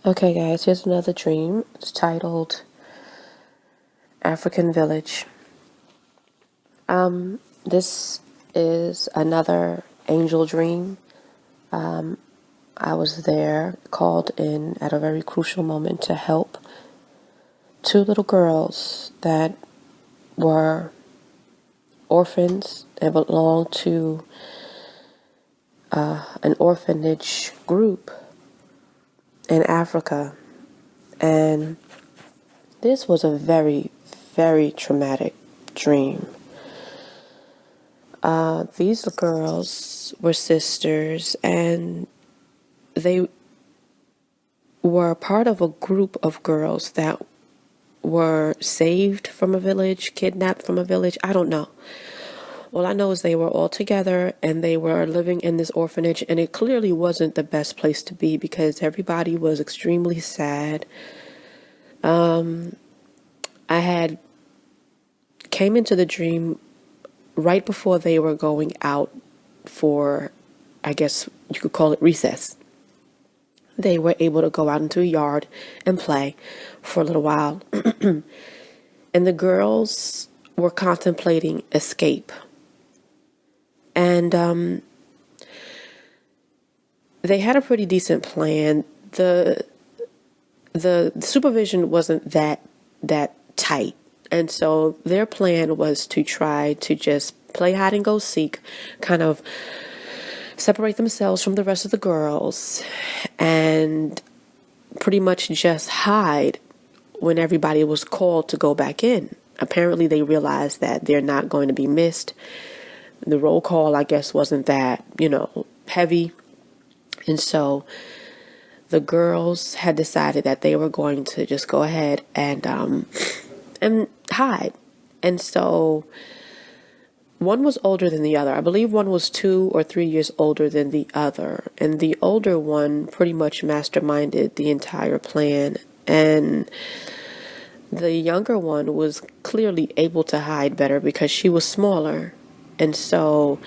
Okay, guys, here's another dream. It's titled African Village. This is another angel dream. I was there, called in at a very crucial moment to help two little girls that were orphans and belonged to an orphanage group in Africa. And this was a very, very traumatic dream. These girls were sisters, and they were part of a group of girls that were saved from a village, kidnapped from a village. I don't know. All I know is they were all together and they were living in this orphanage, and it clearly wasn't the best place to be because everybody was extremely sad. I had came into the dream right before they were going out for, I guess you could call it recess. They were able to go out into a yard and play for a little while. And the girls were contemplating escape. And they had a pretty decent plan. The supervision wasn't that tight. And so their plan was to try to just play hide and go seek, kind of separate themselves from the rest of the girls, and pretty much just hide when everybody was called to go back in. Apparently they realized that they're not going to be missed. The roll call, I guess, wasn't that, heavy. And so the girls had decided that they were going to just go ahead and hide. And so one was older than the other. I believe one was 2 or 3 years older than the other. And the older one pretty much masterminded the entire plan. And the younger one was clearly able to hide better because she was smaller. And so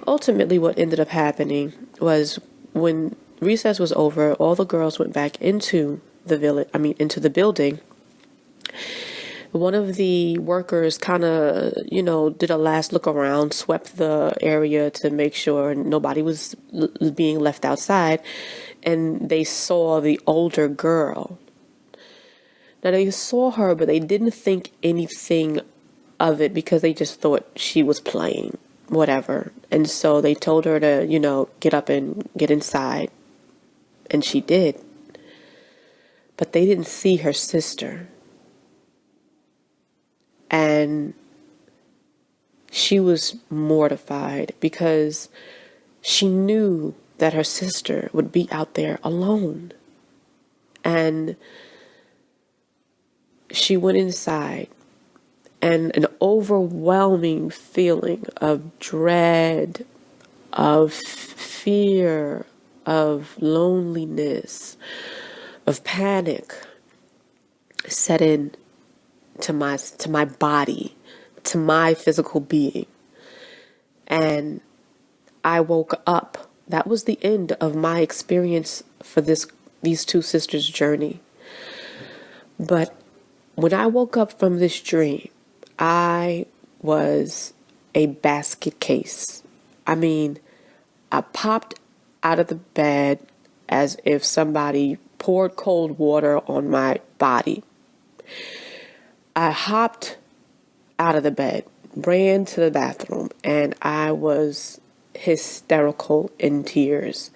ultimately what ended up happening was when recess was over, all the girls went back into into the building. One of the workers kind of, did a last look around, swept the area to make sure nobody was being left outside, and they saw the older girl. Now, they saw her, but they didn't think anything of it because they just thought she was playing, whatever. And so they told her to, get up and get inside, and she did. But they didn't see her sister. And she was mortified because she knew that her sister would be out there alone. And she went inside, and an overwhelming feeling of dread, of fear, of loneliness, of panic set in to my body, to my physical being. And I woke up. That was the end of my experience for these two sisters' journey. But when I woke up from this dream, I was a basket case. I mean, I popped out of the bed as if somebody poured cold water on my body. I hopped out of the bed, ran to the bathroom, and I was hysterical in tears.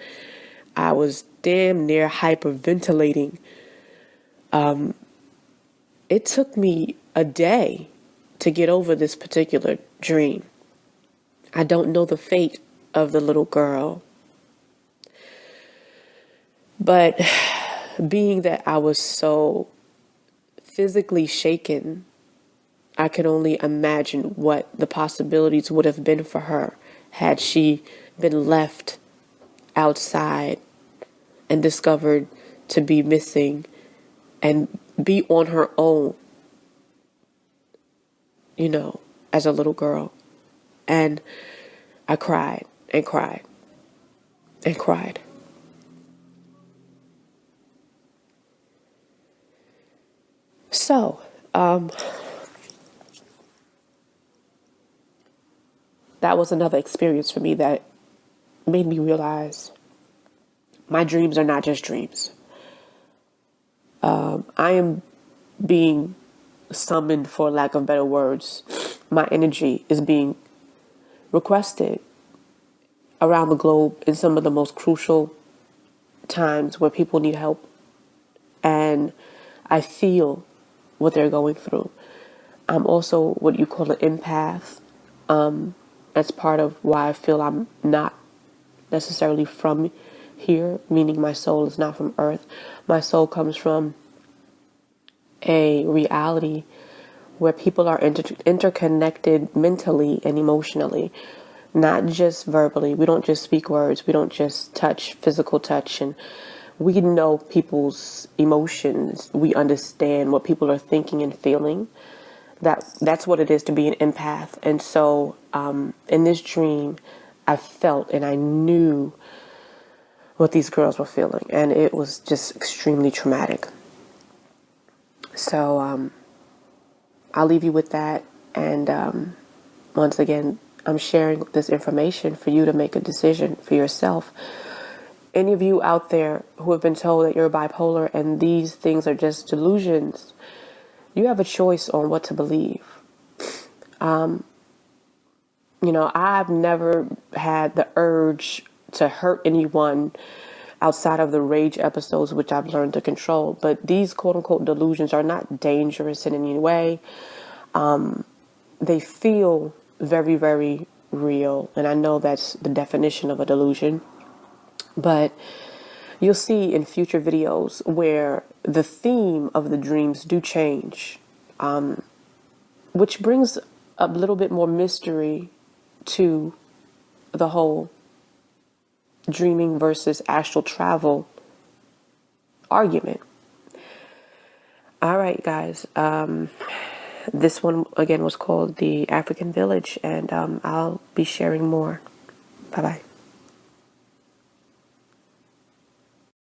I was damn near hyperventilating. It took me a day to get over this particular dream. I don't know the fate of the little girl. But being that I was so physically shaken, I could only imagine what the possibilities would have been for her had she been left outside and discovered to be missing and be on her own, as a little girl. And I cried and cried and cried. So, that was another experience for me that made me realize my dreams are not just dreams. I am being summoned, for lack of better words. My energy is being requested around the globe in some of the most crucial times where people need help. And I feel what they're going through. I'm also what you call an empath. That's part of why I feel I'm not necessarily from here, meaning my soul is not from earth. My soul comes from a reality where people are interconnected mentally and emotionally, not just verbally. We don't just speak words. We don't just touch, physical touch, and we know people's emotions. We understand what people are thinking and feeling. That's what it is to be an empath. And so, in this dream, I felt and I knew what these girls were feeling, and it was just extremely traumatic. So, I'll leave you with that. And once again, I'm sharing this information for you to make a decision for yourself. Any of you out there who have been told that you're bipolar and these things are just delusions, you have a choice on what to believe. I've never had the urge to hurt anyone outside of the rage episodes, which I've learned to control. But these quote unquote delusions are not dangerous in any way. They feel very, very real. And I know that's the definition of a delusion. But you'll see in future videos where the theme of the dreams do change, which brings a little bit more mystery to the whole dreaming versus astral travel argument. All right, guys. This one, again, was called The African Village, and I'll be sharing more. Bye-bye.